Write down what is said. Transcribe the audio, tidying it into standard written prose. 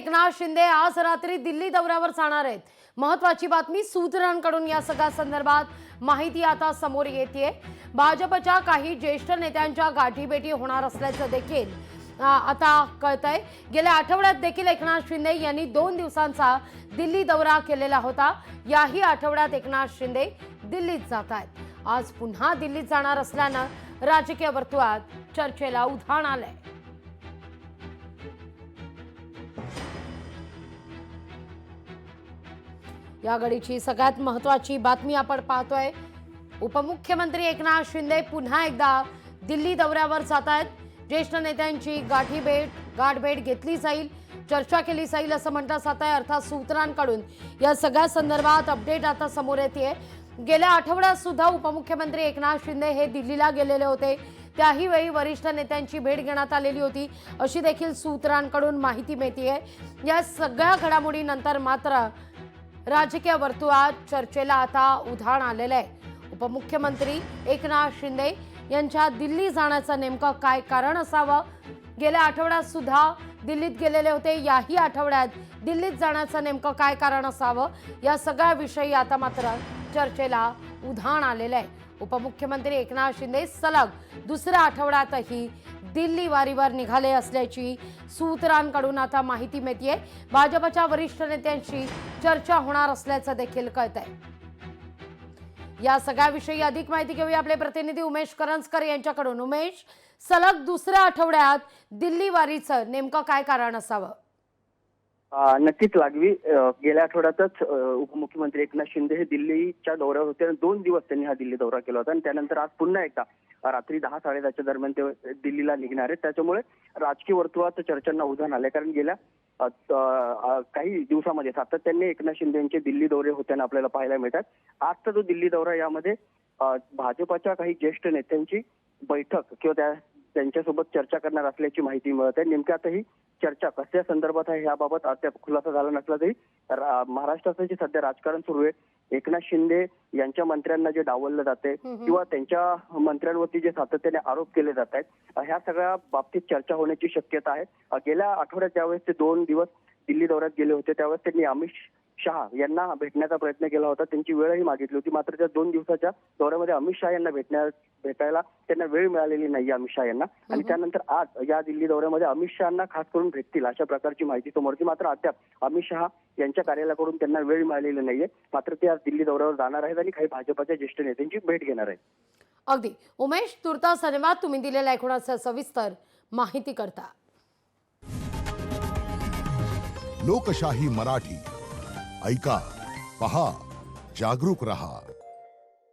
एकनाथ शिंदे आज रात्री दिल्ली दौऱ्यावर जाणार आहेत। महत्त्वाची बातमी, सूत्रांकडून या सगळ्या संदर्भात माहिती आता समोर येते। भाजपच्या काही ज्येष्ठ नेत्यांच्या गाठीभेटी होणार असल्याचं देखील आता कळतंय। गेल्या आठवड्यात देखील एकनाथ शिंदे यांनी 2 दिवसांचा दिल्ली दौरा केलेला होता। याही आठवड्यात एकनाथ शिंदे दिल्लीत जात आहेत। आज पुन्हा दिल्लीत जाणार असल्यानं राजकीय वर्तुळात चर्चेला उधाण आलंय। या घडीची सगळ्यात महत्त्वाची बातमी आपण पाहतोय। उपमुख्यमंत्री एकनाथ शिंदे पुन्हा एकदा दिल्ली दौऱ्यावर जात आहेत। ज्येष्ठ नेत्यांची गाठभेट घेतली जाईल, चर्चा केली जाईल असं म्हटलं जात आहे। अर्थात सूत्रांकडून या सगळ्या संदर्भात अपडेट आता समोर येते। गेल्या आठवड्यात सुद्धा उपमुख्यमंत्री एकनाथ शिंदे हे दिल्लीला गेलेले होते। त्याही वेळी वरिष्ठ नेत्यांची भेट घेण्यात आलेली होती अशी देखील सूत्रांकडून माहिती मिळतेय। या सगळ्या घडामोडीनंतर मात्र राजकीय वर्तुळात चर्चेला आता उधाण आलेलं आहे। उपमुख्यमंत्री एकनाथ शिंदे यांच्या दिल्ली जाण्याचं नेमकं काय कारण असावं? गेल्या आठवड्यात सुद्धा दिल्लीत गेलेले होते, याही आठवड्यात दिल्लीत जाण्याचं नेमकं काय कारण असावं? या सगळ्या विषयी आता मात्र चर्चेला उधाण आलेलं आहे। उपमुख्यमंत्री एकनाथ शिंदे सलग दुसऱ्या आठवड्यातही दिल्ली वारीवर निघाले असल्याची सूत्रांकडून आता माहिती मिळतेय। भाजपच्या वरिष्ठ नेत्यांशी चर्चा होणार असल्याचं देखील कळतंय। या सगळ्याविषयी अधिक माहिती घेऊया आपले प्रतिनिधी उमेश करंजकर यांच्याकडून। उमेश, सलग दुसऱ्या आठवड्यात दिल्ली वारीचं नेमकं काय कारण असावं? नक्कीच लागवी, गेल्या आठवड्यातच उपमुख्यमंत्री एकनाथ शिंदे हे दिल्लीच्या दौऱ्यावर होते। 2 दिवस त्यांनी हा दिल्ली दौरा केला होता आणि त्यानंतर आज पुन्हा एकदा रात्री 10-10:30च्या दरम्यान ते दिल्लीला निघणार आहेत। त्याच्यामुळे राजकीय वर्तुळात चर्चांना उधाण आले, कारण गेल्या काही दिवसामध्ये सातत्याने एकनाथ शिंदे यांचे दिल्ली दौरे होताना आपल्याला पाहायला मिळतात। आजचा जो दिल्ली दौरा, यामध्ये भाजपच्या काही ज्येष्ठ नेत्यांची बैठक किंवा त्यांच्यासोबत चर्चा करणार असल्याची माहिती मिळत आहे। नेमक्या आता ही चर्चा कसल्या संदर्भात आहे याबाबत अद्याप खुलासा झाला नसला तरी महाराष्ट्राचं जे सध्या राजकारण सुरू आहे, एकनाथ शिंदे यांच्या मंत्र्यांना जे डावललं जाते किंवा त्यांच्या मंत्र्यांवरती जे सातत्याने आरोप केले जात आहेत, ह्या सगळ्या बाबतीत चर्चा होण्याची शक्यता आहे। गेल्या आठवड्यात ज्यावेळेस ते 2 दिवस दिल्ली दौऱ्यात गेले होते, त्यावेळेस त्यांनी अमित शहा यांना भेटण्याचा प्रयत्न केला होता, त्यांची वेळही मागितली होती। मात्र त्या 2 दिवसाच्या दौऱ्यामध्ये अमित शहा यांना भेटायला त्यांना वेळ मिळालेली नाही अमित शहा यांना। आणि त्यानंतर आज या दिल्ली दौऱ्यामध्ये अमित शहांना खास करून भेटतील अशा प्रकारची माहिती समोर येते। मात्र अद्याप अमित शहा यांच्या कार्यालयाकडून त्यांना वेळ मिळालेली नाहीये। मात्र ते आज दिल्ली दौऱ्यावर जाणार आहेत आणि काही भाजपच्या ज्येष्ठ नेत्यांची भेट घेणार आहेत। अगदी उमेश, तुर्तास धन्यवाद तुम्ही दिलेल्या एकूणच सविस्तर माहिती करता। लोकशाही मराठी ऐका, पहा, जागरूक रहा।